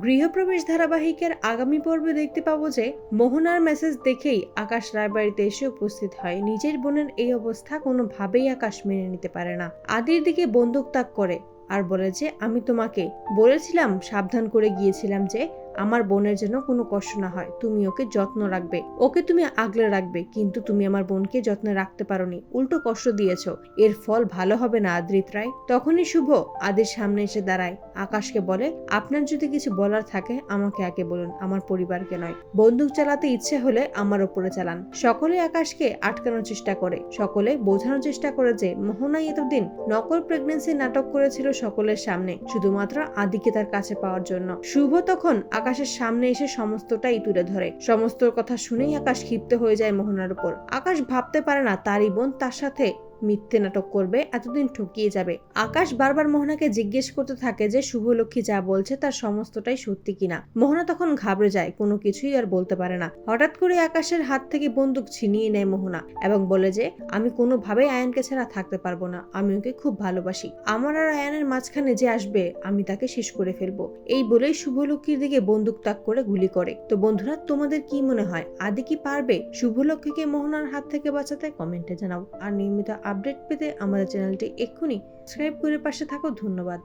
গৃহপ্রবেশ ধারাবাহিকের আগামী পর্বে দেখতে পাবো যে মোহনার মেসেজ দেখেই আকাশ রায়বাড়িতে এসে উপস্থিত হয়। নিজের বোনের এই অবস্থা কোনোভাবেই আকাশ মেনে নিতে পারে না। আদির দিকে বন্দুক তাক করে আর বলে যে আমি তোমাকে বলেছিলাম, সাবধান করে গিয়েছিলাম যে আমার বোনের জন্য কোনো কষ্ট না হয়, তুমি ওকে যত্ন রাখবে, ওকে তুমি আগলে রাখবে, কিন্তু তুমি আমার বোনকে যত্নে রাখতে পারোনি, উল্টো কষ্ট দিয়েছো। এর ফল ভালো হবে না আদ্রিত রায়। তখনই শুভ আদির সামনে এসে দাঁড়ায়, আকাশকে বলে আপনার যদি কিছু বলার থাকে আমাকে আগে বলুন, আমার পরিবারকে নয়। বন্দুক চালাতে ইচ্ছে হলে আমার ওপরে চালান। সকলে আকাশকে আটকানোর চেষ্টা করে, সকলে বোঝানোর চেষ্টা করে যে মোহনাই এতদিন নকল প্রেগন্যান্সি নাটক করেছিল সকলের সামনে, শুধুমাত্র আদিকে তার কাছে পাওয়ার জন্য। শুভ তখন আকাশের সামনে এসে সমস্তটাই তুলে ধরে। সমস্ত কথা শুনেই আকাশ ক্ষিপ্ত হয়ে যায় মোহনার উপর। আকাশ ভাবতে পারে না তারই বোন তার সাথে মিথ্যে নাটক করবে, এতদিন ঠকিয়ে যাবে। আকাশ বারবার মোহনাকে জিজ্ঞেস করতে থাকে যে শুভলক্ষ্মী যা বলছে তার সমস্তটাই সত্যি কিনা। মোহনা তখন ঘাবড়ে যায়, কোনো কিছুই আর বলতে পারে না। হঠাৎ করে আকাশের হাত থেকে বন্দুক ছিনিয়ে নেয় মোহনা এবং বলে যে আমি কোনোভাবেই আয়ানকে ছাড়া থাকতে পারবো না, আমি ওকে খুব ভালোবাসি। আমার আর আয়ানের মাঝখানে যে আসবে আমি তাকে শেষ করে ফেলবো। এই বলেই শুভলক্ষ্মীর দিকে বন্দুক তাক করে গুলি করে। তো বন্ধুরা, তোমাদের কি মনে হয় আদি কি পারবে শুভলক্ষ্মীকে মোহনার হাত থেকে বাঁচাতে? কমেন্টে জানাও। আর নিয়মিত আপডেট পেতে আমাদের চ্যানেলটি এক্ষুনি সাবস্ক্রাইব করে পাশে থাকো। ধন্যবাদ।